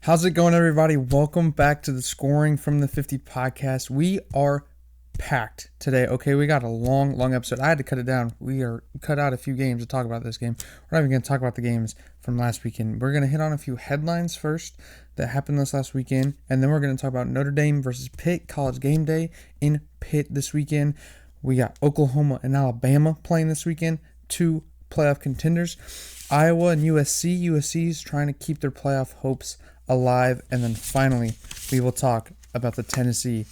How's it going, everybody? Welcome back to the Scoring from the 50 podcast. We are packed today. Okay, we got a long episode. I had to cut it down. We are cut out a few games to talk about this game. We're not even going to talk about the games from last weekend. We're going to hit on a few headlines first that happened this last weekend, and then we're going to talk about Notre Dame versus Pitt, college game day in Pitt this weekend. We got Oklahoma and Alabama playing this weekend, two playoff contenders. Iowa and USC. USC's trying to keep their playoff hopes alive. And then finally, we will talk about the Tennessee.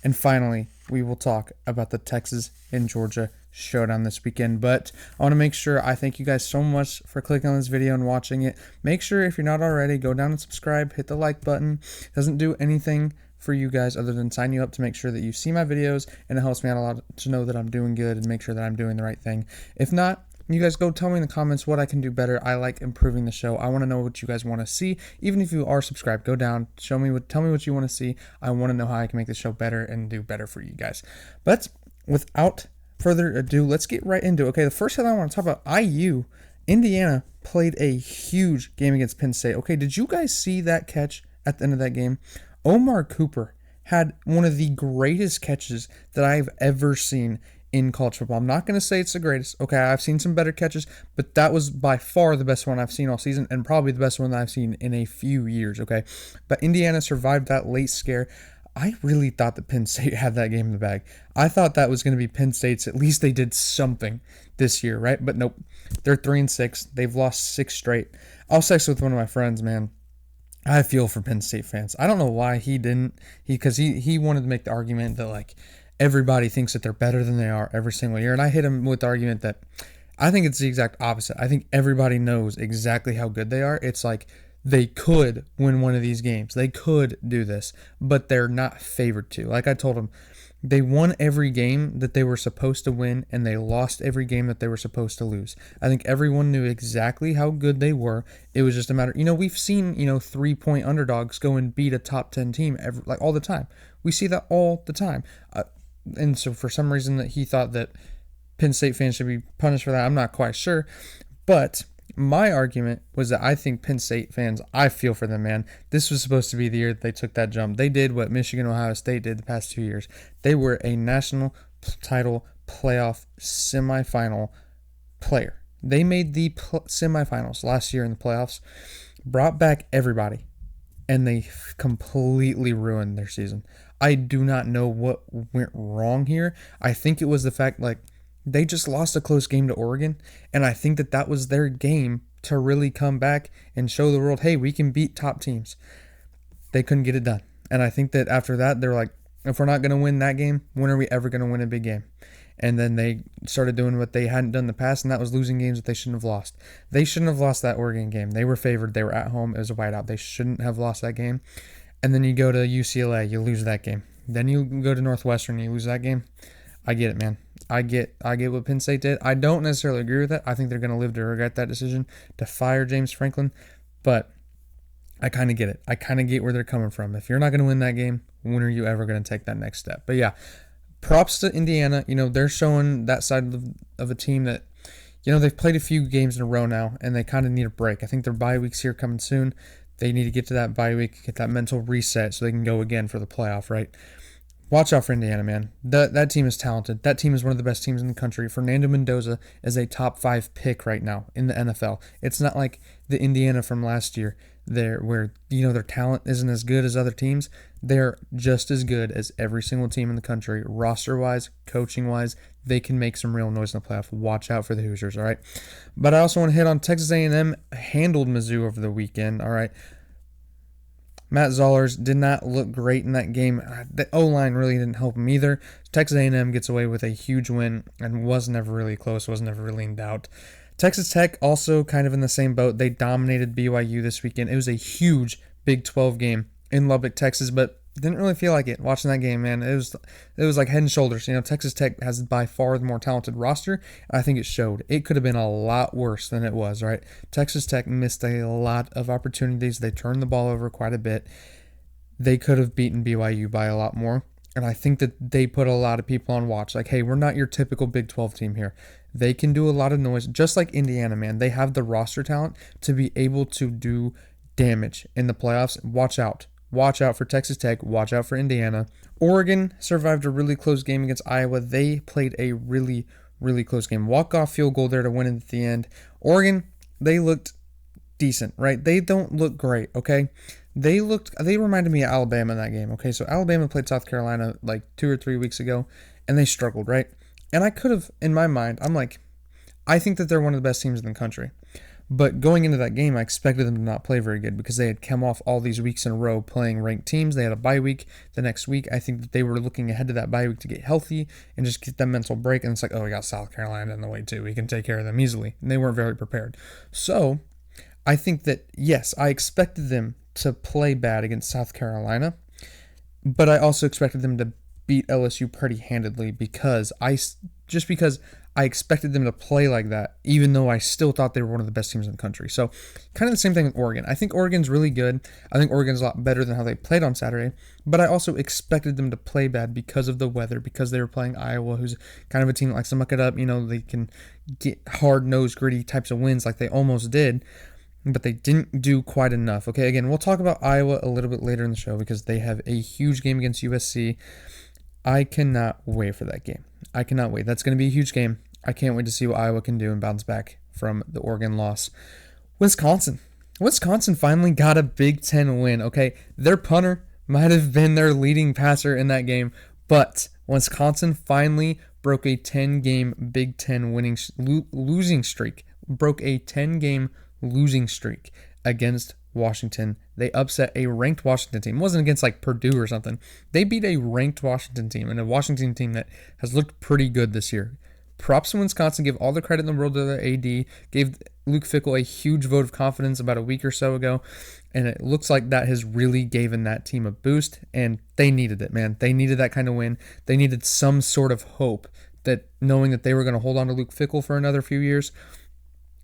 And finally, we will talk about the Texas and Georgia showdown this weekend. But I want to make sure I thank you guys so much for clicking on this video and watching it. Make sure if you're not already, go down and subscribe, hit the like button. It doesn't do anything for you guys other than sign you up to make sure that you see my videos, and it helps me out a lot to know that I'm doing good and make sure that I'm doing the right thing. If not, you guys go tell me in the comments what I can do better. I like improving the show. I want to know what you guys want to see. Even if you are subscribed, go down, tell me what you want to see. I want to know how I can make the show better and do better for you guys. But without further ado, let's get right into it. Okay, the first headline I want to talk about, IU. Indiana played a huge game against Penn State. Okay, did you guys see that catch at the end of that game? Omar Cooper had one of the greatest catches that I've ever seen in college football. I'm not going to say it's the greatest. Okay, I've seen some better catches, but that was by far the best one I've seen all season and probably the best one that I've seen in a few years, okay? But Indiana survived that late scare. I really thought that Penn State had that game in the bag. I thought that was going to be Penn State's. At least they did something this year, right? But nope. They're 3-6. They've lost 6 straight. I was texting with one of my friends, man. I feel for Penn State fans. I don't know why he didn't. Because he wanted to make the argument that, like, everybody thinks that they're better than they are every single year. And I hit him with the argument that I think it's the exact opposite. I think everybody knows exactly how good they are. It's like they could win one of these games. They could do this, but they're not favored to. Like I told him, they won every game that they were supposed to win, and they lost every game that they were supposed to lose. I think everyone knew exactly how good they were. It was just a matter, we've seen, 3-point underdogs go and beat a top 10 team like all the time. We see that all the time. And so for some reason that he thought that Penn State fans should be punished for that, I'm not quite sure. But my argument was that I think Penn State fans, I feel for them, man. This was supposed to be the year that they took that jump. They did what Michigan, Ohio State did the past 2 years. They were a national title playoff semifinal player. They made the semifinals last year in the playoffs, brought back everybody, and they completely ruined their season. I do not know what went wrong here. I think it was the fact, they just lost a close game to Oregon, and I think that was their game to really come back and show the world, hey, we can beat top teams. They couldn't get it done. And I think that after that, they're like, if we're not going to win that game, when are we ever going to win a big game? And then they started doing what they hadn't done in the past, and that was losing games that they shouldn't have lost. They shouldn't have lost that Oregon game. They were favored. They were at home. It was a whiteout. They shouldn't have lost that game. And then you go to UCLA, you lose that game. Then you go to Northwestern, you lose that game. I get it, man. I get what Penn State did. I don't necessarily agree with it. I think they're going to live to regret that decision to fire James Franklin. But I kind of get it. I kind of get where they're coming from. If you're not going to win that game, when are you ever going to take that next step? But yeah, props to Indiana. They're showing that side of a team that, they've played a few games in a row now, and they kind of need a break. I think their bye week's here coming soon. They need to get to that bye week, get that mental reset so they can go again for the playoff, right? Watch out for Indiana, man. That team is talented. That team is one of the best teams in the country. Fernando Mendoza is a top 5 pick right now in the NFL. It's not like the Indiana from last year where their talent isn't as good as other teams. They're just as good as every single team in the country, roster-wise, coaching-wise. They can make some real noise in the playoff. Watch out for the Hoosiers, all right? But I also want to hit on Texas A&M handled Mizzou over the weekend, all right? Matt Zollers did not look great in that game. The O-line really didn't help him either. Texas A&M gets away with a huge win and was never really close, was never really in doubt. Texas Tech also kind of in the same boat. They dominated BYU this weekend. It was a huge Big 12 game in Lubbock, Texas, but didn't really feel like it watching that game, man. It was like head and shoulders. Texas Tech has by far the more talented roster. I think it showed. It could have been a lot worse than it was, right? Texas Tech missed a lot of opportunities. They turned the ball over quite a bit. They could have beaten BYU by a lot more. And I think that they put a lot of people on watch. Like, hey, we're not your typical Big 12 team here. They can do a lot of noise, just like Indiana, man. They have the roster talent to be able to do damage in the playoffs. Watch out. Watch out for Texas Tech. Watch out for Indiana. Oregon survived a really close game against Iowa. They played a really, really close game. Walk-off field goal there to win it at the end. Oregon, they looked decent, right? They don't look great, okay? They reminded me of Alabama in that game, okay? So Alabama played South Carolina like 2 or 3 weeks ago, and they struggled, right? And I could have, in my mind, I'm like, I think that they're one of the best teams in the country. But going into that game, I expected them to not play very good because they had come off all these weeks in a row playing ranked teams. They had a bye week the next week. I think that they were looking ahead to that bye week to get healthy and just get that mental break. And it's like, oh, we got South Carolina in the way too. We can take care of them easily. And they weren't very prepared. So I think that, yes, I expected them to play bad against South Carolina, but I also expected them to beat LSU pretty handedly because I expected them to play like that, even though I still thought they were one of the best teams in the country. So kind of the same thing with Oregon. I think Oregon's really good. I think Oregon's a lot better than how they played on Saturday, but I also expected them to play bad because of the weather, because they were playing Iowa, who's kind of a team that likes to muck it up. You know, they can get hard-nosed, gritty types of wins like they almost did, but they didn't do quite enough. Okay, again, we'll talk about Iowa a little bit later in the show because they have a huge game against USC. I cannot wait for that game. I cannot wait. That's going to be a huge game. I can't wait to see what Iowa can do and bounce back from the Oregon loss. Wisconsin finally got a Big Ten win, okay? Their punter might have been their leading passer in that game, but Wisconsin finally broke a 10-game Big Ten losing streak. Broke a 10-game losing streak against Washington. They upset a ranked Washington team. It wasn't against like Purdue or something. They beat a ranked Washington team and a Washington team that has looked pretty good this year. Props to Wisconsin. Give all the credit in the world to their AD. Gave Luke Fickell a huge vote of confidence about a week or so ago. And it looks like that has really given that team a boost. And they needed it, man. They needed that kind of win. They needed some sort of hope that knowing that they were going to hold on to Luke Fickell for another few years,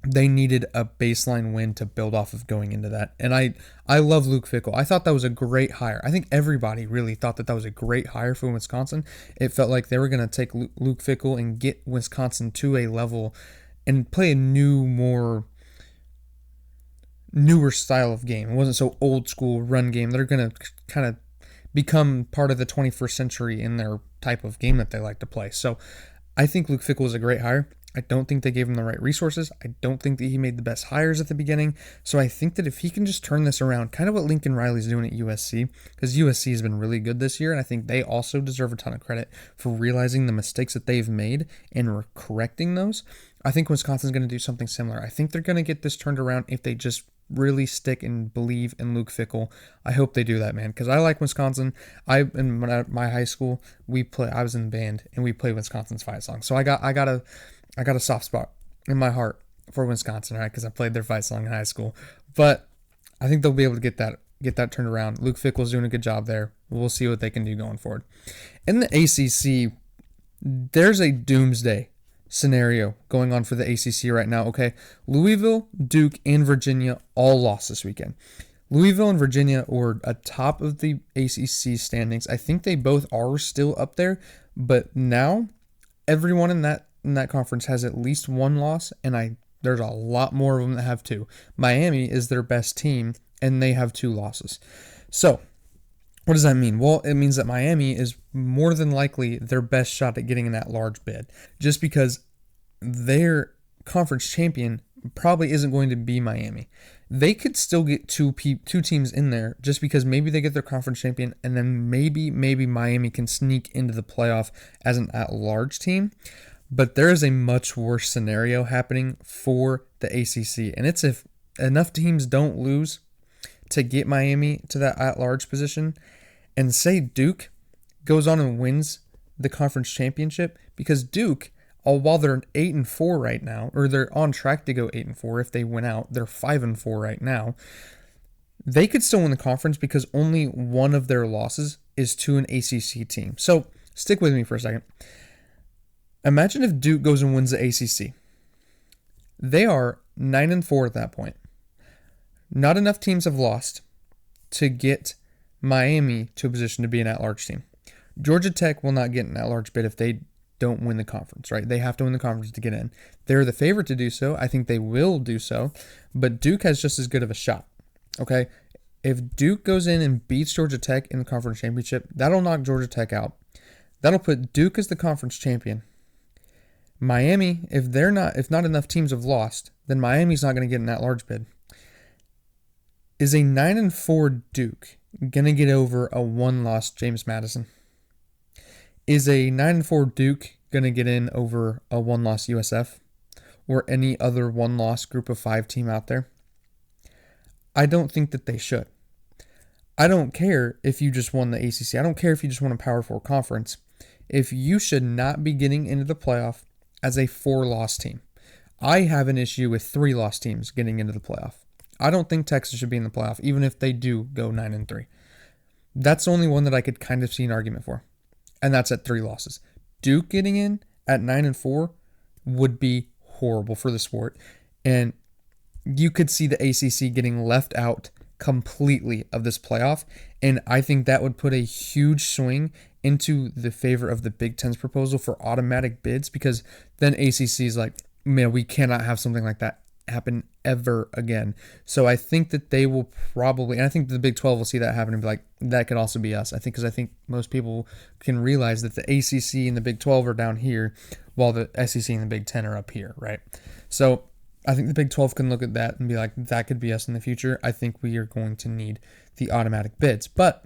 they needed a baseline win to build off of going into that. And I love Luke Fickell. I thought that was a great hire. I think everybody really thought that was a great hire for Wisconsin. It felt like they were going to take Luke Fickell and get Wisconsin to a level and play a newer style of game. It wasn't so old school run game. They're going to kind of become part of the 21st century in their type of game that they like to play. So I think Luke Fickell was a great hire. I don't think they gave him the right resources. I don't think that he made the best hires at the beginning. So I think that if he can just turn this around, kind of what Lincoln Riley's doing at USC, because USC has been really good this year, and I think they also deserve a ton of credit for realizing the mistakes that they've made and correcting those. I think Wisconsin's going to do something similar. I think they're going to get this turned around if they just really stick and believe in Luke Fickell. I hope they do that, man, because I like Wisconsin. In my high school, I was in the band, and we played Wisconsin's fight song. So I got a soft spot in my heart for Wisconsin, right? Because I played their fight song in high school. But I think they'll be able to get that turned around. Luke Fickell's doing a good job there. We'll see what they can do going forward. In the ACC, there's a doomsday scenario going on for the ACC right now, okay? Louisville, Duke, and Virginia all lost this weekend. Louisville and Virginia were atop of the ACC standings. I think they both are still up there, but now everyone in that conference has at least one loss, and there's a lot more of them that have two. Miami is their best team, and they have 2 losses. So, what does that mean? Well, it means that Miami is more than likely their best shot at getting in that large bid, just because their conference champion probably isn't going to be Miami. They could still get two teams in there just because maybe they get their conference champion, and then maybe Miami can sneak into the playoff as an at-large team. But there is a much worse scenario happening for the ACC, and it's if enough teams don't lose to get Miami to that at-large position, and say Duke goes on and wins the conference championship, because Duke, while they're 8-4 right now, or they're on track to go 8-4 if they win out, they're 5-4 right now. They could still win the conference because only one of their losses is to an ACC team. So stick with me for a second. Imagine if Duke goes and wins the ACC. They are 9-4 at that point. Not enough teams have lost to get Miami to a position to be an at-large team. Georgia Tech will not get an at-large bid if they don't win the conference, right? They have to win the conference to get in. They're the favorite to do so. I think they will do so, but Duke has just as good of a shot. Okay, if Duke goes in and beats Georgia Tech in the conference championship, that'll knock Georgia Tech out. That'll put Duke as the conference champion. Miami, if not enough teams have lost, then Miami's not going to get in that large bid. Is a 9-4 Duke going to get over a 1-loss James Madison? Is a 9-4 Duke going to get in over a 1-loss USF or any other 1-loss group of 5 team out there? I don't think that they should. I don't care if you just won the ACC. I don't care if you just won a Power 4 conference. If you should not be getting into the playoff as a 4-loss team. I have an issue with 3-loss teams getting into the playoff. I don't think Texas should be in the playoff, even if they do go 9-3. That's the only one that I could kind of see an argument for. And that's at 3 losses. Duke getting in at 9-4 would be horrible for the sport. And you could see the ACC getting left out completely of this playoff. And I think that would put a huge swing into the favor of the Big Ten's proposal for automatic bids, because then ACC is like, man, we cannot have something like that happen ever again. So I think that they will probably, and I think the Big 12 will see that happen and be like, that could also be us. Because I think most people can realize that the ACC and the Big 12 are down here while the SEC and the Big 10 are up here, right? So I think the Big 12 can look at that and be like, that could be us in the future. I think we are going to need the automatic bids. But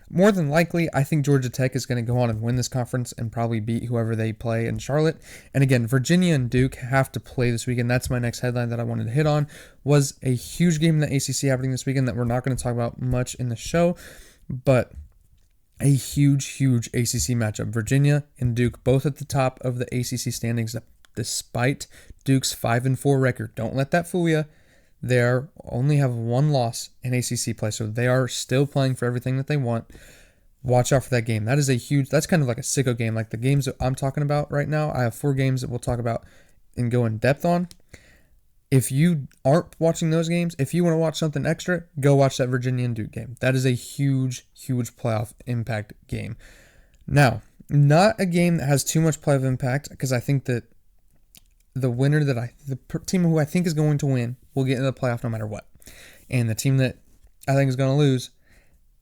more than likely, I think Georgia Tech is going to go on and win this conference and probably beat whoever they play in Charlotte. And again, Virginia and Duke have to play this weekend. That's my next headline that I wanted to hit on. Was a huge game in the ACC happening this weekend that we're not going to talk about much in the show, but a huge ACC matchup. Virginia and Duke both at the top of the ACC standings despite Duke's 5-4 record. Don't let that fool you. They only have 1 loss in ACC play, so they are still playing for everything that they want. Watch out for that game. That's kind of like a sicko game. Like the games that I'm talking about right now, I have 4 games that we'll talk about and go in depth on. If you aren't watching those games, if you want to watch something extra, go watch that Virginia and Duke game. That is a huge playoff impact game. Now, not a game that has too much playoff impact, because I think that the winner the team who I think is going to win will get into the playoff no matter what. And the team that I think is going to lose,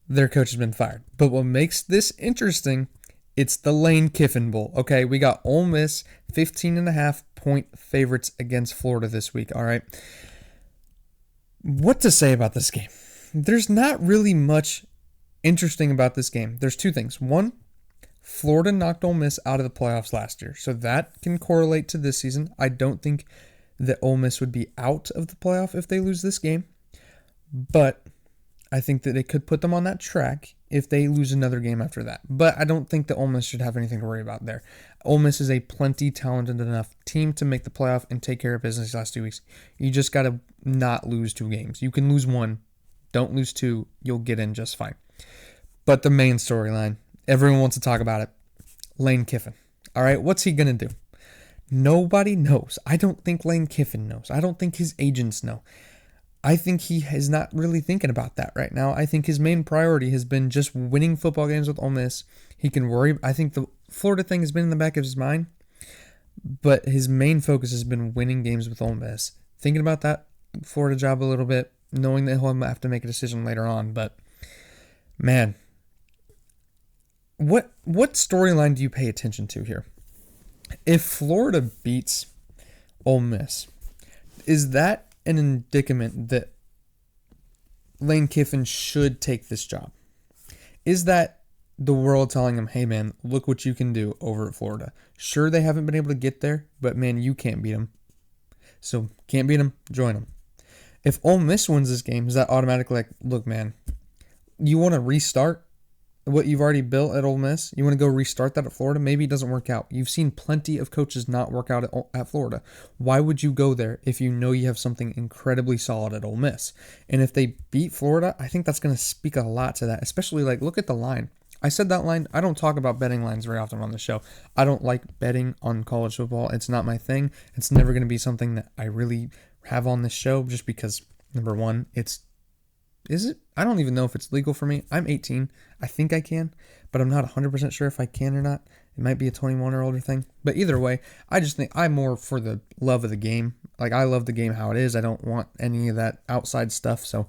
their coach has been fired. But what makes this interesting, it's the Lane Kiffin Bowl. Okay, we got Ole Miss 15.5 point favorites against Florida this week. All right. What to say about this game? There's not really much interesting about this game. There's 2 things. One, Florida knocked Ole Miss out of the playoffs last year, so that can correlate to this season. I don't think that Ole Miss would be out of the playoff if they lose this game, but I think that it could put them on that track if they lose another game after that. But I don't think that Ole Miss should have anything to worry about there. Ole Miss is a plenty talented enough team to make the playoff and take care of business last 2 weeks. You just got to not lose 2 games. You can lose 1, don't lose 2, you'll get in just fine. But the main storyline, everyone wants to talk about it. Lane Kiffin. All right, what's he going to do? Nobody knows. I don't think Lane Kiffin knows. I don't think his agents know. I think he is not really thinking about that right now. I think his main priority has been just winning football games with Ole Miss. He can worry. I think the Florida thing has been in the back of his mind, but his main focus has been winning games with Ole Miss. Thinking about that Florida job a little bit, knowing that he'll have to make a decision later on. But, man, what storyline do you pay attention to here? If Florida beats Ole Miss, is that an indicament that Lane Kiffin should take this job? Is that the world telling him, hey, man, look what you can do over at Florida? Sure, they haven't been able to get there, but, man, you can't beat them. So, can't beat them, join them. If Ole Miss wins this game, is that automatically like, look, man, you want to restart what you've already built at Ole Miss? You want to go restart that at Florida? Maybe it doesn't work out. You've seen plenty of coaches not work out at Florida. Why would you go there if you know you have something incredibly solid at Ole Miss? And if they beat Florida, I think that's going to speak a lot to that, especially like look at the line. I said that line. I don't talk about betting lines very often on the show. I don't like betting on college football. It's not my thing. It's never going to be something that I really have on this show just because, number one, is it? I don't even know if it's legal for me. I'm 18. I think I can, but I'm not 100% sure if I can or not. It might be a 21 or older thing. But either way, I just think I'm more for the love of the game. Like, I love the game how it is. I don't want any of that outside stuff. So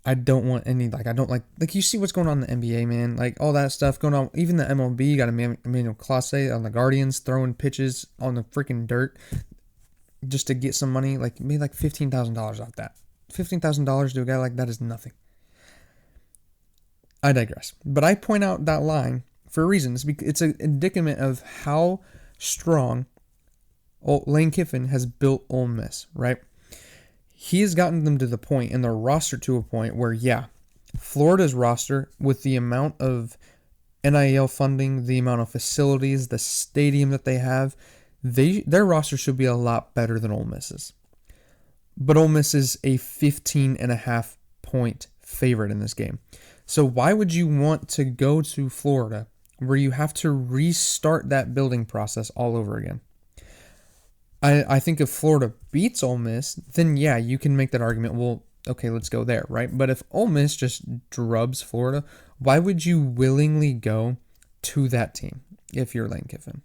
I don't want any, I don't like, you see what's going on in the NBA, man. Like, all that stuff going on. Even the MLB, you got Emmanuel Clase on the Guardians throwing pitches on the freaking dirt just to get some money. Like, made like $15,000 off that. $15,000 to a guy like that is nothing. I digress. But I point out that line for a reason. It's an indicament of how strong Lane Kiffin has built Ole Miss, right? He has gotten them to the point, and their roster to a point where, yeah, Florida's roster, with the amount of NIL funding, the amount of facilities, the stadium that they have, their roster should be a lot better than Ole Miss's. But Ole Miss is a 15.5 point favorite in this game. So why would you want to go to Florida where you have to restart that building process all over again? I think if Florida beats Ole Miss, then yeah, you can make that argument. Well, okay, let's go there, right? But if Ole Miss just drubs Florida, why would you willingly go to that team if you're Lane Kiffin?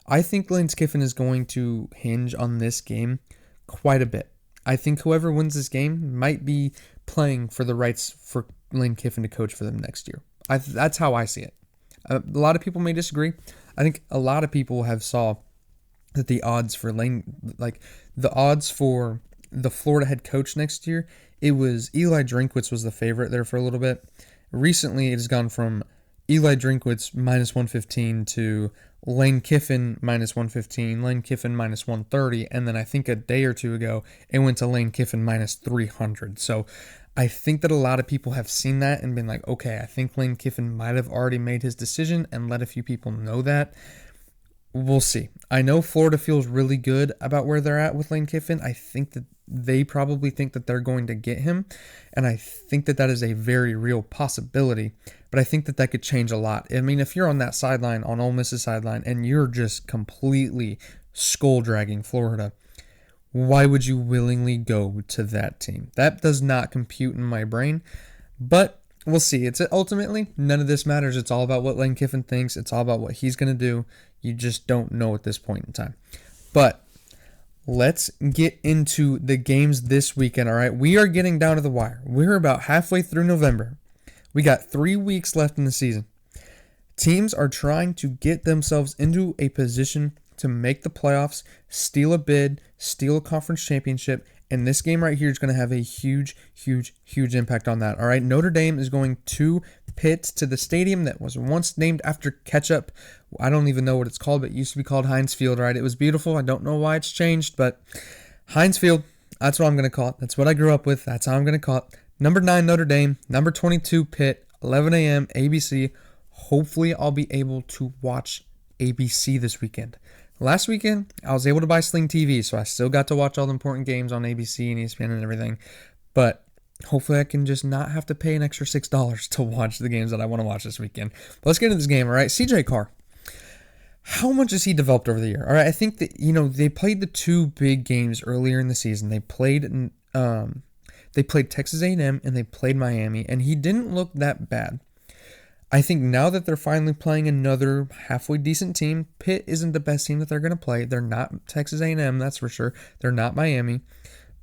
I think Lane Kiffin is going to hinge on this game quite a bit. I think whoever wins this game might be playing for the rights for Lane Kiffin to coach for them next year. That's how I see it. A lot of people may disagree. I think a lot of people have saw that the odds for the odds for the Florida head coach next year, it was Eli Drinkwitz was the favorite there for a little bit. Recently, it has gone from Eli Drinkwitz minus 115 to Lane Kiffin minus 115, Lane Kiffin minus 130, and then I think a day or two ago, it went to Lane Kiffin minus 300. So I think that a lot of people have seen that and been like, okay, I think Lane Kiffin might have already made his decision and let a few people know that. We'll see. I know Florida feels really good about where they're at with Lane Kiffin. I think that they probably think that they're going to get him, and I think that that is a very real possibility, but I think that that could change a lot. I mean, if you're on that sideline, on Ole Miss's sideline, and you're just completely skull-dragging Florida, why would you willingly go to that team? That does not compute in my brain, but we'll see. It's ultimately, none of this matters. It's all about what Lane Kiffin thinks. It's all about what he's going to do. You just don't know at this point in time. But let's get into the games this weekend, all right? We are getting down to the wire. We're about halfway through November. We got 3 weeks left in the season. Teams are trying to get themselves into a position to make the playoffs, steal a bid, steal a conference championship, and this game right here is going to have a huge, huge, huge impact on that, all right? Notre Dame is going to Pitt, to the stadium that was once named after ketchup. I don't even know what it's called, but it used to be called Heinz Field, right? It was beautiful. I don't know why it's changed, but Heinz Field, that's what I'm going to call it. That's what I grew up with. That's how I'm going to call it. Number 9, Notre Dame. Number 22, Pitt. 11 a.m., ABC. Hopefully, I'll be able to watch ABC this weekend. Last weekend, I was able to buy Sling TV, so I still got to watch all the important games on ABC and ESPN and everything, but hopefully I can just not have to pay an extra $6 to watch the games that I want to watch this weekend. But let's get into this game, all right? CJ Carr. How much has he developed over the year? All right, I think that, they played the 2 big games earlier in the season. They played Texas A&M and they played Miami, and he didn't look that bad. I think now that they're finally playing another halfway decent team, Pitt isn't the best team that they're going to play. They're not Texas A&M, that's for sure. They're not Miami,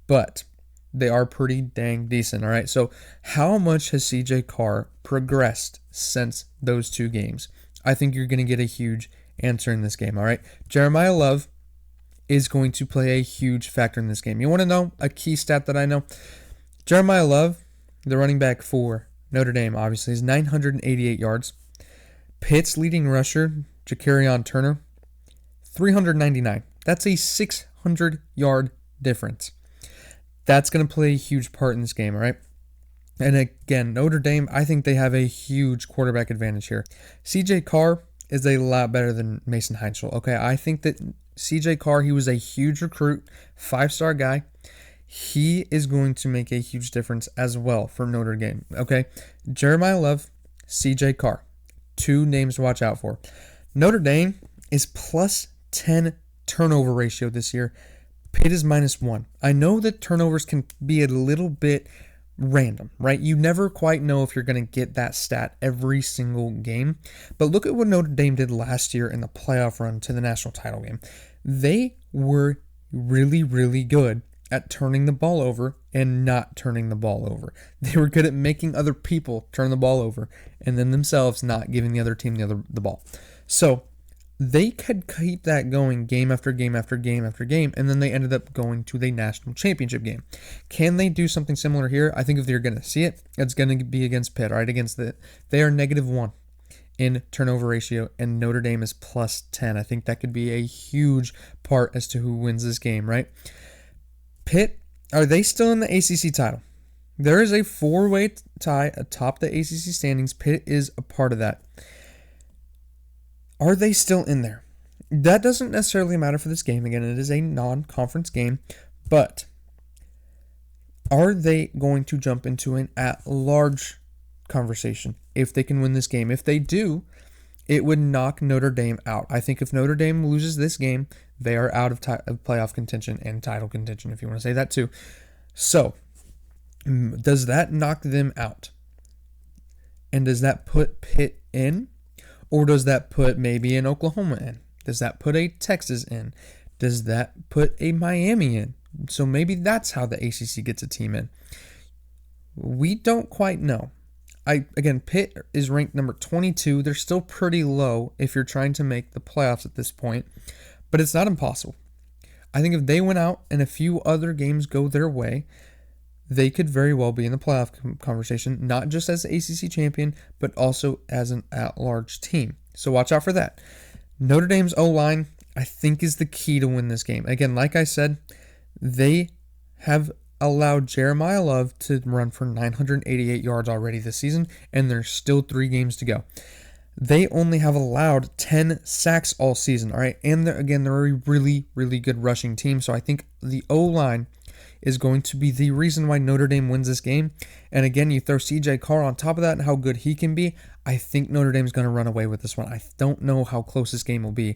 but they are pretty dang decent, all right? So how much has CJ Carr progressed since those 2 games? I think you're going to get a huge answer in this game, all right? Jeremiah Love is going to play a huge factor in this game. You want to know a key stat that I know? Jeremiah Love, the running back for Notre Dame, obviously, is 988 yards. Pitt's leading rusher, Ja'Carrion Turner, 399. That's a 600-yard difference. That's going to play a huge part in this game, all right? And again, Notre Dame, I think they have a huge quarterback advantage here. CJ Carr is a lot better than Mason Heinzel, okay? I think that CJ Carr, he was a huge recruit, 5-star guy. He is going to make a huge difference as well for Notre Dame, okay? Jeremiah Love, CJ Carr, 2 names to watch out for. Notre Dame is plus 10 turnover ratio this year. Pitt is minus 1. I know that turnovers can be a little bit random, right? You never quite know if you're going to get that stat every single game. But look at what Notre Dame did last year in the playoff run to the national title game. They were really, really good at turning the ball over and not turning the ball over. They were good at making other people turn the ball over and then themselves not giving the other team the ball. So they could keep that going game after game after game after game, and then they ended up going to the national championship game. Can they do something similar here? I think if they're going to see it, it's going to be against Pitt, right? They are -1 in turnover ratio, and Notre Dame is +10. I think that could be a huge part as to who wins this game, right? Pitt, are they still in the ACC title? There is a 4-way tie atop the ACC standings. Pitt is a part of that. Are they still in there? That doesn't necessarily matter for this game. Again, it is a non-conference game, but are they going to jump into an at-large conversation if they can win this game? If they do, it would knock Notre Dame out. I think if Notre Dame loses this game, they are out of playoff contention and title contention, if you want to say that too. So, does that knock them out? And does that put Pitt in? Or does that put maybe an Oklahoma in? Does that put a Texas in? Does that put a Miami in? So maybe that's how the ACC gets a team in. We don't quite know. Again, Pitt is ranked number 22. They're still pretty low if you're trying to make the playoffs at this point, but it's not impossible. I think if they went out and a few other games go their way, they could very well be in the playoff conversation, not just as the ACC champion, but also as an at-large team. So watch out for that. Notre Dame's O-line, I think, is the key to win this game. Again, like I said, they have allowed Jeremiah Love to run for 988 yards already this season, and there's still 3 games to go. They only have allowed 10 sacks all season, all right? And they're a really, really good rushing team, so I think the O-line is going to be the reason why Notre Dame wins this game. And again, you throw CJ Carr on top of that and how good he can be, I think Notre Dame's going to run away with this one. I don't know how close this game will be.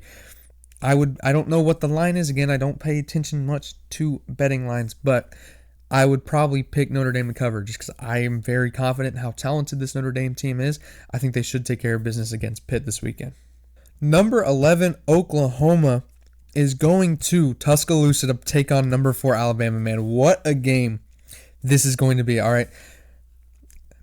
I don't know what the line is. Again, I don't pay attention much to betting lines, but I would probably pick Notre Dame to cover just because I am very confident in how talented this Notre Dame team is. I think they should take care of business against Pitt this weekend. Number 11, Oklahoma is going to Tuscaloosa to take on number 4 Alabama. Man, what a game this is going to be. All right,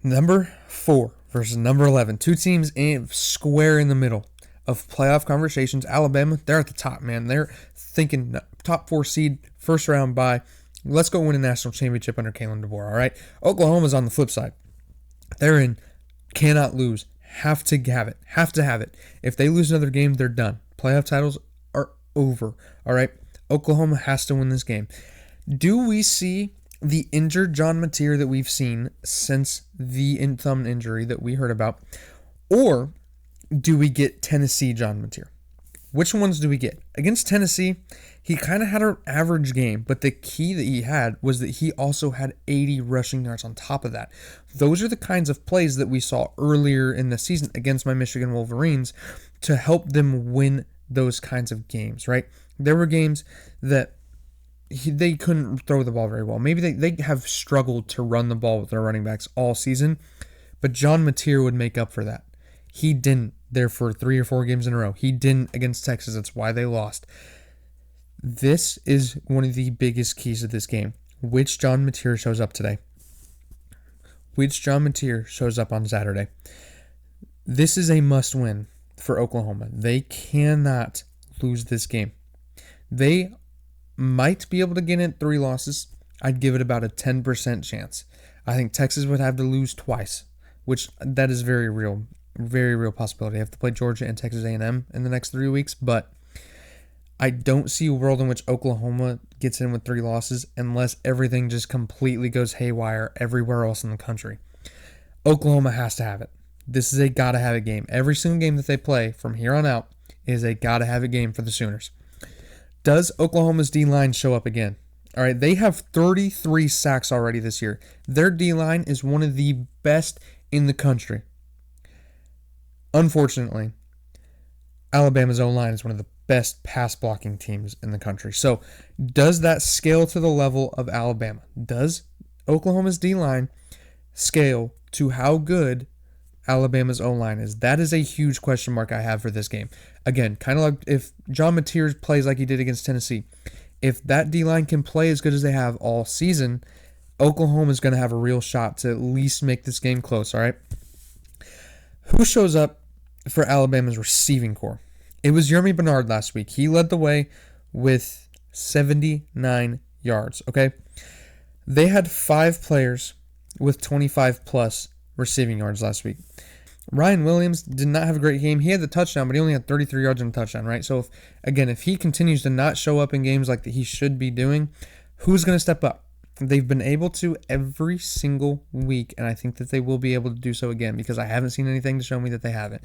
number 4 versus number 11. 2 teams square in the middle of playoff conversations. Alabama, they're at the top, man. They're thinking top 4 seed, first round bye. Let's go win a national championship under Kalen DeBoer, all right? Oklahoma's on the flip side. They're in, cannot lose, have to have it. If they lose another game, they're done. Playoff titles are over, all right? Oklahoma has to win this game. Do we see the injured John Mateer that we've seen since the thumb injury that we heard about? Or do we get Tennessee John Mateer? Which ones do we get? Against Tennessee, he kind of had an average game, but the key that he had was that he also had 80 rushing yards on top of that. Those are the kinds of plays that we saw earlier in the season against my Michigan Wolverines to help them win those kinds of games, right? There were games that they couldn't throw the ball very well. Maybe they have struggled to run the ball with their running backs all season, but John Mateer would make up for that. He didn't there for 3 or 4 games in a row. He didn't against Texas. That's why they lost. This is one of the biggest keys of this game. Which John Mateer shows up today? Which John Mateer shows up on Saturday? This is a must-win for Oklahoma. They cannot lose this game. They might be able to get in 3 losses. I'd give it about a 10% chance. I think Texas would have to lose twice, which that is very real possibility. They have to play Georgia and Texas A&M in the next 3 weeks, but I don't see a world in which Oklahoma gets in with 3 losses unless everything just completely goes haywire everywhere else in the country. Oklahoma has to have it. This is a gotta-have-it game. Every single game that they play from here on out is a gotta-have-it game for the Sooners. Does Oklahoma's D-line show up again? All right, they have 33 sacks already this year. Their D-line is one of the best in the country. Unfortunately, Alabama's O-line is one of the best pass-blocking teams in the country. So, does that scale to the level of Alabama? Does Oklahoma's D-line scale to how good Alabama's O-line is? That is a huge question mark I have for this game. Again, kind of like if John Mateer plays like he did against Tennessee, if that D-line can play as good as they have all season, Oklahoma is going to have a real shot to at least make this game close, all right? Who shows up for Alabama's receiving corps? It was Jeremy Bernard last week. He led the way with 79 yards, okay? They had 5 players with 25-plus receiving yards last week. Ryan Williams did not have a great game. He had the touchdown, but he only had 33 yards on a touchdown, right? So, if he continues to not show up in games like that he should be doing, who's going to step up? They've been able to every single week, and I think that they will be able to do so again because I haven't seen anything to show me that they haven't.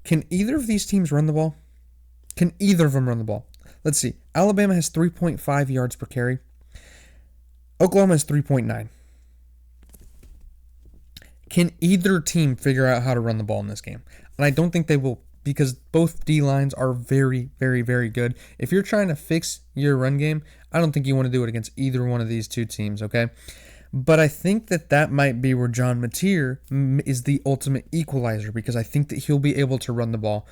Can either of these teams run the ball? Can either of them run the ball? Let's see. Alabama has 3.5 yards per carry. Oklahoma has 3.9. Can either team figure out how to run the ball in this game? And I don't think they will because both D-lines are very, very, very good. If you're trying to fix your run game, I don't think you want to do it against either one of these two teams, okay? But I think that might be where John Mateer is the ultimate equalizer because I think that he'll be able to run the ball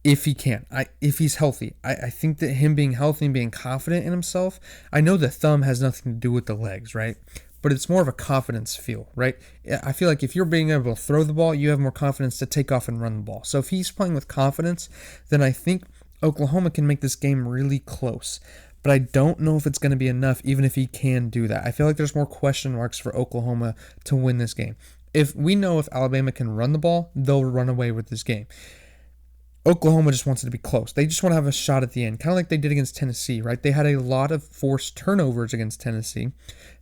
if he can, if he's healthy. I think that him being healthy and being confident in himself, I know the thumb has nothing to do with the legs, right? But it's more of a confidence feel, right? I feel like if you're being able to throw the ball, you have more confidence to take off and run the ball. So if he's playing with confidence, then I think Oklahoma can make this game really close. But I don't know if it's going to be enough, even if he can do that. I feel like there's more question marks for Oklahoma to win this game. If Alabama can run the ball, they'll run away with this game. Oklahoma just wants it to be close. They just want to have a shot at the end, kind of like they did against Tennessee, right? They had a lot of forced turnovers against Tennessee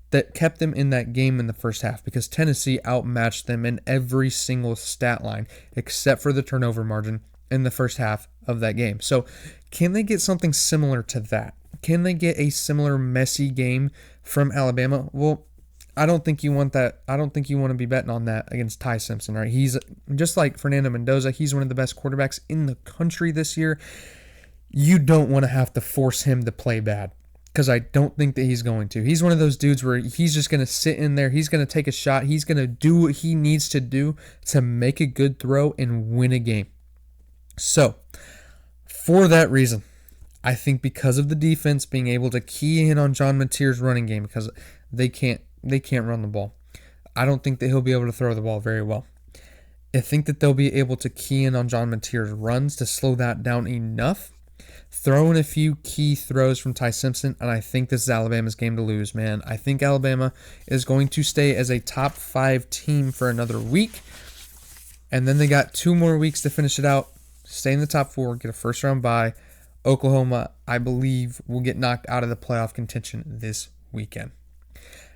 that kept them in that game in the first half because Tennessee outmatched them in every single stat line except for the turnover margin in the first half of that game. So can they get something similar to that? Can they get a similar messy game from Alabama? Well, I don't think you want that. I don't think you want to be betting on that against Ty Simpson, right? He's just like Fernando Mendoza. He's one of the best quarterbacks in the country this year. You don't want to have to force him to play bad because I don't think that he's going to. He's one of those dudes where he's just going to sit in there. He's going to take a shot. He's going to do what he needs to do to make a good throw and win a game. So, for that reason, I think because of the defense being able to key in on John Mateer's running game because they can't run the ball. I don't think that he'll be able to throw the ball very well. I think that they'll be able to key in on John Mateer's runs to slow that down enough. Throw in a few key throws from Ty Simpson, and I think this is Alabama's game to lose, man. I think Alabama is going to stay as a top 5 team for another week, and then they got 2 more weeks to finish it out, stay in the top 4, get a first-round bye. Oklahoma, I believe, will get knocked out of the playoff contention this weekend.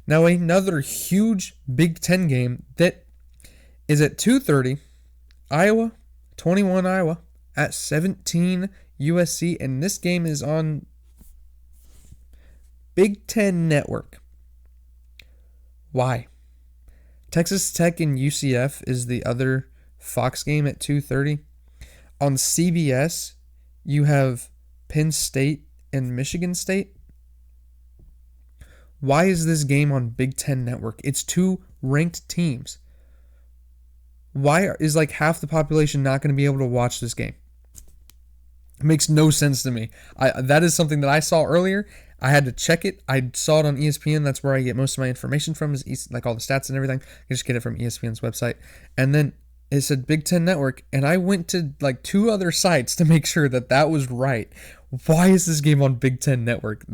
Now, another huge Big Ten game that is at 2:30, Iowa, 21 Iowa, at 17 USC, and this game is on Big Ten Network. Why? Texas Tech and UCF is the other Fox game at 2:30. On CBS, you have Penn State and Michigan State. Why is this game on Big Ten Network? It's 2 ranked teams. Why is like half the population not going to be able to watch this game? It makes no sense to me. That is something that I saw earlier. I had to check it. I saw it on ESPN. That's where I get most of my information from, is like all the stats and everything. I just get it from ESPN's website. And then it said Big Ten Network, and I went to like 2 other sites to make sure that was right. Why is this game on Big Ten Network?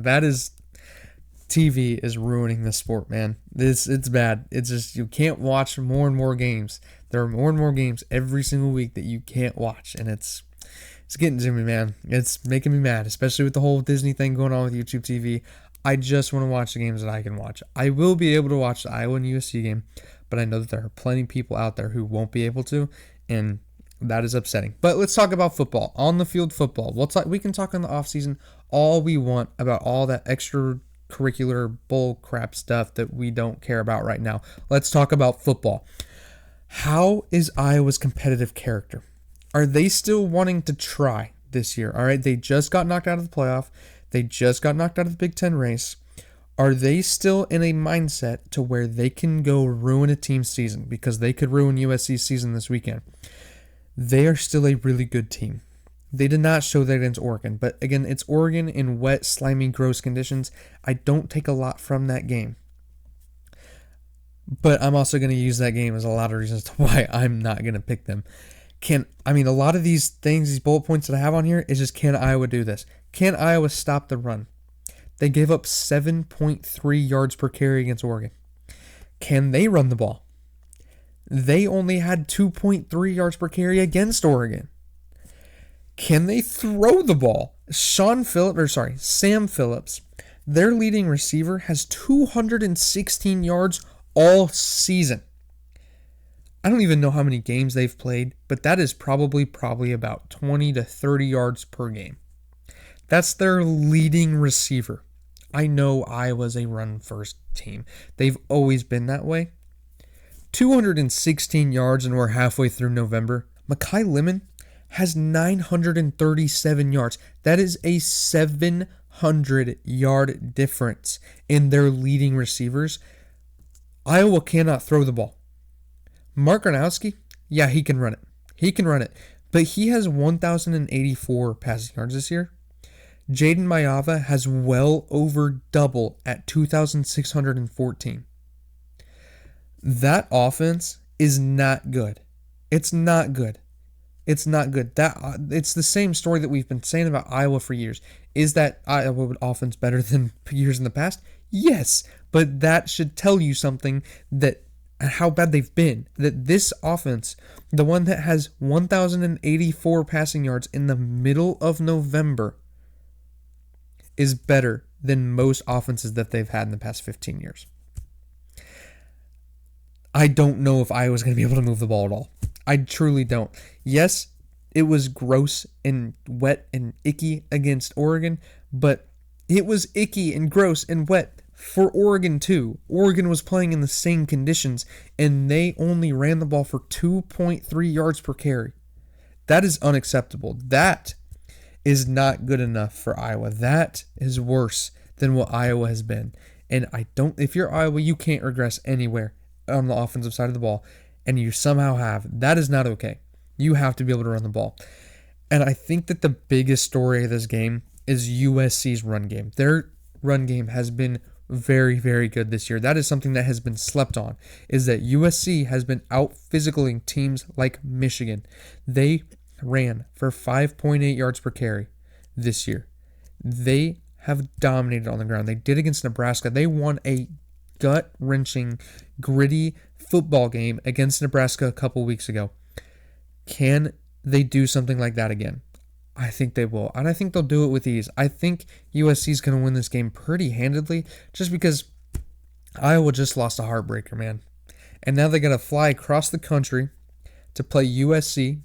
TV is ruining the sport, man. It's bad. It's just you can't watch more and more games. There are more and more games every single week that you can't watch, and it's getting to me, man. It's making me mad, especially with the whole Disney thing going on with YouTube TV. I just want to watch the games that I can watch. I will be able to watch the Iowa and USC game, but I know that there are plenty of people out there who won't be able to, and that is upsetting. But let's talk about football, on the field football. We can talk in the offseason all we want about all that extracurricular bull crap stuff that we don't care about right now. Let's talk about football. How is Iowa's competitive character? Are they still wanting to try this year? All right, they just got knocked out of the playoff. They just got knocked out of the Big Ten race. Are they still in a mindset to where they can go ruin a team's season? Because they could ruin USC's season this weekend. They are still a really good team. They did not show that against Oregon. But again, it's Oregon in wet, slimy, gross conditions. I don't take a lot from that game. But I'm also going to use that game as a lot of reasons to why I'm not going to pick them. A lot of these things, these bullet points that I have on here is just, can Iowa do this? Can Iowa stop the run? They gave up 7.3 yards per carry against Oregon. Can they run the ball? They only had 2.3 yards per carry against Oregon. Can they throw the ball? Sam Phillips, their leading receiver, has 216 yards all season. I don't even know how many games they've played, but that is probably about 20 to 30 yards per game. That's their leading receiver. I know Iowa's a run-first team. They've always been that way. 216 yards, and we're halfway through November. Mekhi Lemon has 937 yards. That is a 700-yard difference in their leading receivers. Iowa cannot throw the ball. Mark Gronowski, yeah, he can run it. But he has 1,084 passing yards this year. Jaden Mayava has well over double at 2,614. That offense is not good. It's not good. It's the same story that we've been saying about Iowa for years. Is that Iowa offense better than years in the past? Yes, but that should tell you something, that how bad they've been. That this offense, the one that has 1,084 passing yards in the middle of November, is better than most offenses that they've had in the past 15 years. I don't know if Iowa's going to be able to move the ball at all. I truly don't. Yes, it was gross and wet and icky against Oregon, but it was icky and gross and wet for Oregon too. Oregon was playing in the same conditions, and they only ran the ball for 2.3 yards per carry. That is unacceptable. That is not good enough for Iowa. That is worse than what Iowa has been. And if you're Iowa, you can't regress anywhere on the offensive side of the ball, and you somehow have. That is not okay. You have to be able to run the ball. And I think that the biggest story of this game is USC's run game. Their run game has been very, very good this year. That is something that has been slept on, is that USC has been out-physicaling teams like Michigan. They ran for 5.8 yards per carry this year. They have dominated on the ground. They did against Nebraska. They won a gut-wrenching, gritty football game against Nebraska a couple weeks ago. Can they do something like that again? I think they will, and I think they'll do it with ease. I think USC is going to win this game pretty handedly, just because Iowa just lost a heartbreaker, man. And now they got to fly across the country to play USC,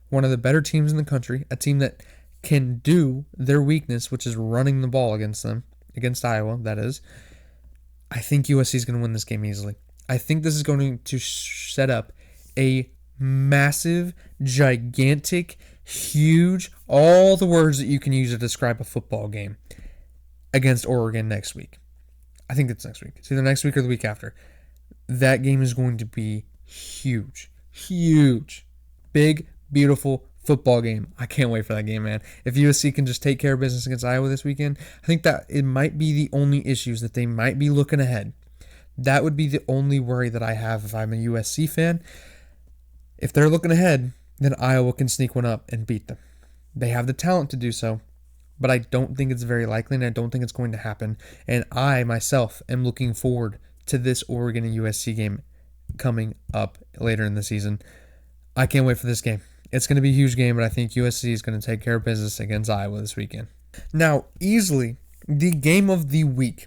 one of the better teams in the country, a team that can do their weakness, which is running the ball against them, against Iowa, that is. I think USC is going to win this game easily. I think this is going to set up a massive, gigantic, huge, all the words that you can use to describe a football game against Oregon next week. I think it's next week. It's either next week or the week after. That game is going to be huge. Huge. Big, beautiful football game. I can't wait for that game, man. If USC can just take care of business against Iowa this weekend, I think that it might be the only issues that they might be looking ahead. That would be the only worry that I have if I'm a USC fan. If they're looking ahead, then Iowa can sneak one up and beat them. They have the talent to do so, but I don't think it's very likely, and I don't think it's going to happen. And I, myself, am looking forward to this Oregon and USC game coming up later in the season. I can't wait for this game. It's going to be a huge game, but I think USC is going to take care of business against Iowa this weekend. Now, easily, the game of the week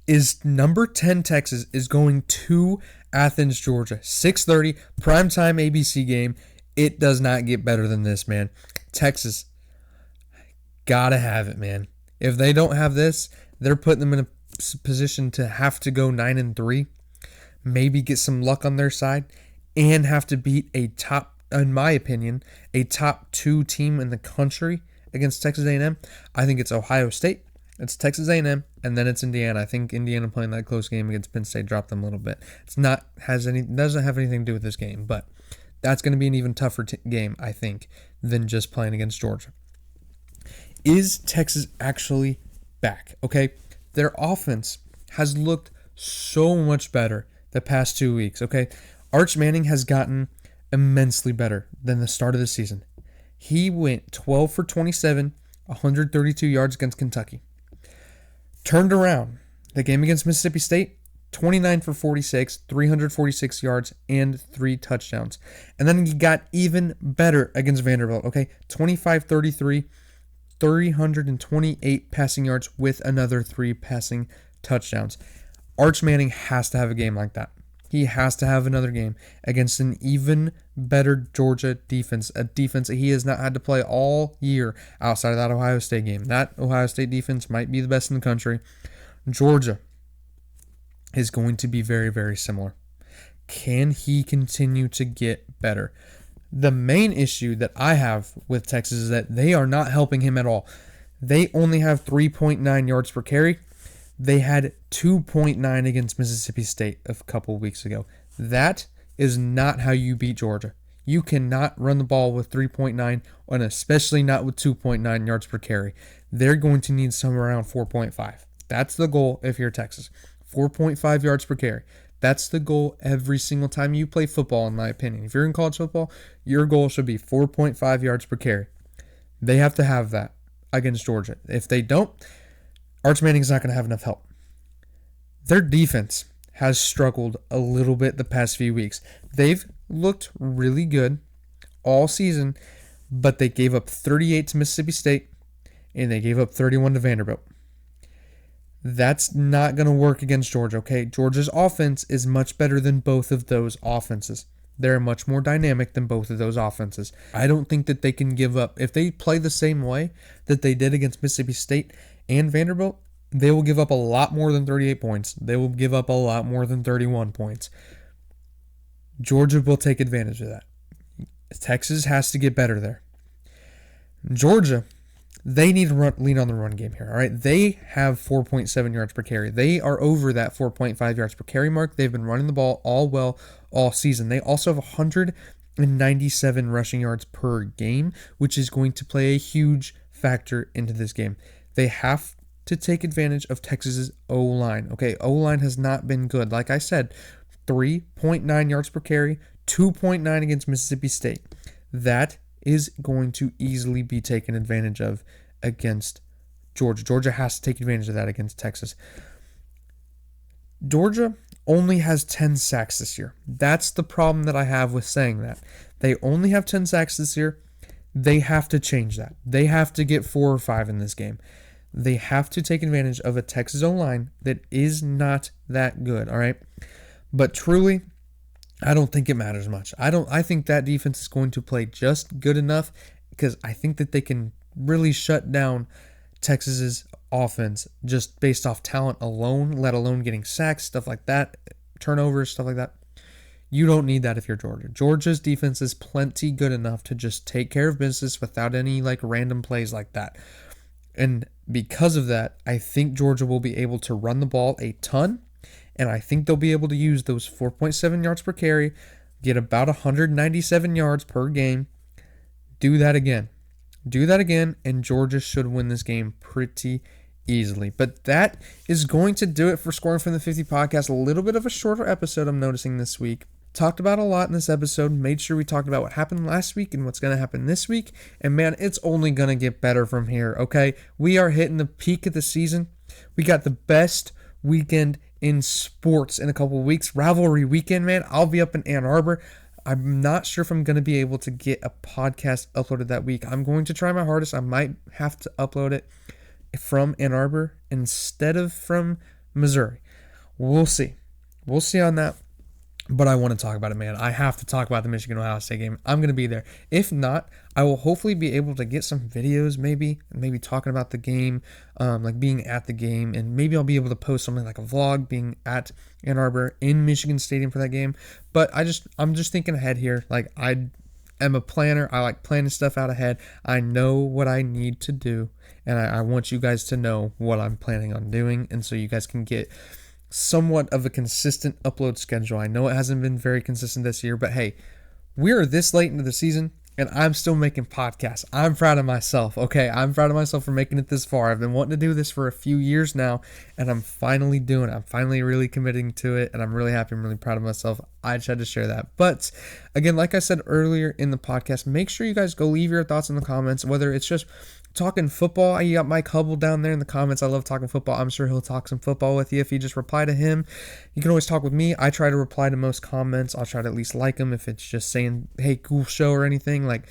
is number 10 Texas is going to Athens, Georgia. 6:30, primetime ABC game. It does not get better than this, man. Texas, gotta have it, man. If they don't have this, they're putting them in a position to have to go 9-3, maybe get some luck on their side, and have to beat a top, in my opinion, a top 2 team in the country against Texas A&M. I think it's Ohio State, it's Texas A&M, and then it's Indiana. I think Indiana playing that close game against Penn State dropped them a little bit. Doesn't have anything to do with this game, but that's going to be an even tougher game, I think, than just playing against Georgia. Is Texas actually back? Okay, their offense has looked so much better the past 2 weeks. Okay, Arch Manning has gotten immensely better than the start of the season. He went 12 for 27, 132 yards against Kentucky. Turned around the game against Mississippi State, 29 for 46, 346 yards, and 3 touchdowns. And then he got even better against Vanderbilt, okay? 25-33, 328 passing yards with another 3 passing touchdowns. Arch Manning has to have a game like that. He has to have another game against an even better Georgia defense, a defense that he has not had to play all year outside of that Ohio State game. That Ohio State defense might be the best in the country. Georgia is going to be very, very similar. Can he continue to get better? The main issue that I have with Texas is that they are not helping him at all. They only have 3.9 yards per carry. They had 2.9 against Mississippi State a couple weeks ago. That is not how you beat Georgia. You cannot run the ball with 3.9, and especially not with 2.9 yards per carry. They're going to need somewhere around 4.5. That's the goal if you're Texas. 4.5 yards per carry. That's the goal every single time you play football, in my opinion. If you're in college football, your goal should be 4.5 yards per carry. They have to have that against Georgia. If they don't, Arch Manning's not going to have enough help. Their defense has struggled a little bit the past few weeks. They've looked really good all season, but they gave up 38 to Mississippi State, and they gave up 31 to Vanderbilt. That's not going to work against Georgia, okay? Georgia's offense is much better than both of those offenses. They're much more dynamic than both of those offenses. I don't think that they can give up. If they play the same way that they did against Mississippi State and Vanderbilt, they will give up a lot more than 38 points. They will give up a lot more than 31 points. Georgia will take advantage of that. Texas has to get better there. Georgia, they need to lean on the run game here, all right? They have 4.7 yards per carry. They are over that 4.5 yards per carry mark. They've been running the ball all season. They also have 197 rushing yards per game, which is going to play a huge factor into this game. They have to take advantage of Texas's O-line. Okay, O-line has not been good. Like I said, 3.9 yards per carry, 2.9 against Mississippi State. That is going to easily be taken advantage of against Georgia. Georgia has to take advantage of that against Texas. Georgia only has 10 sacks this year. That's the problem that I have with saying that. They only have 10 sacks this year. They have to change that. They have to get 4 or 5 in this game. They have to take advantage of a Texas O-line that is not that good, all right? But truly, I don't think it matters much. I think that defense is going to play just good enough because I think that they can really shut down Texas's offense just based off talent alone, let alone getting sacks, stuff like that, turnovers, stuff like that. You don't need that if you're Georgia. Georgia's defense is plenty good enough to just take care of business without any random plays like that. And because of that, I think Georgia will be able to run the ball a ton, and I think they'll be able to use those 4.7 yards per carry, get about 197 yards per game. Do that again, and Georgia should win this game pretty easily. But that is going to do it for Scoring from the 50 podcast. A little bit of a shorter episode I'm noticing this week. Talked about a lot in this episode. Made sure we talked about what happened last week and what's going to happen this week. And man, it's only going to get better from here, okay? We are hitting the peak of the season. We got the best weekend in sports in a couple of weeks. Rivalry weekend, man. I'll be up in Ann Arbor. I'm not sure if I'm going to be able to get a podcast uploaded that week. I'm going to try my hardest. I might have to upload it from Ann Arbor instead of from Missouri. We'll see. We'll see on that. But I want to talk about it, man. I have to talk about the Michigan-Ohio State game. I'm going to be there. If not, I will hopefully be able to get some videos maybe talking about the game, being at the game, and maybe I'll be able to post something like a vlog being at Ann Arbor in Michigan Stadium for that game. But I'm just thinking ahead here. I am a planner. I like planning stuff out ahead. I know what I need to do, and I want you guys to know what I'm planning on doing, and so you guys can get somewhat of a consistent upload schedule. I know it hasn't been very consistent this year, but hey, we're this late into the season and I'm still making podcasts. I'm proud of myself, okay? I'm proud of myself for making it this far. I've been wanting to do this for a few years now, and I'm finally doing it. I'm finally really committing to it, and I'm really happy. I'm really proud of myself. I just had to share that. But again, like I said earlier in the podcast, make sure you guys go leave your thoughts in the comments, whether it's just talking football. You got Mike Hubble down there in the comments. I love talking football. I'm sure he'll talk some football with you if you just reply to him. You can always talk with me. I try to reply to most comments. I'll try to at least like them if it's just saying, hey, cool show or anything. Like,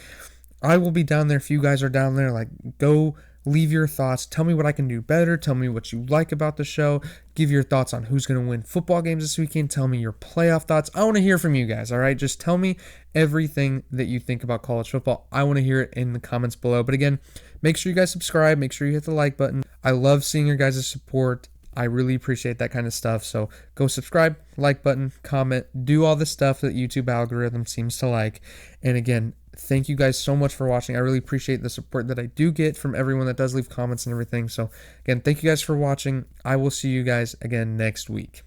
I will be down there if you guys are down there. Like, go leave your thoughts. Tell me what I can do better. Tell me what you like about the show. Give your thoughts on who's going to win football games this weekend. Tell me your playoff thoughts. I want to hear from you guys, all right? Just tell me everything that you think about college football. I want to hear it in the comments below. But again, make sure you guys subscribe. Make sure you hit the like button. I love seeing your guys' support. I really appreciate that kind of stuff. So go subscribe, like button, comment, do all the stuff that YouTube algorithm seems to like. And again, thank you guys so much for watching. I really appreciate the support that I do get from everyone that does leave comments and everything. So again, thank you guys for watching. I will see you guys again next week.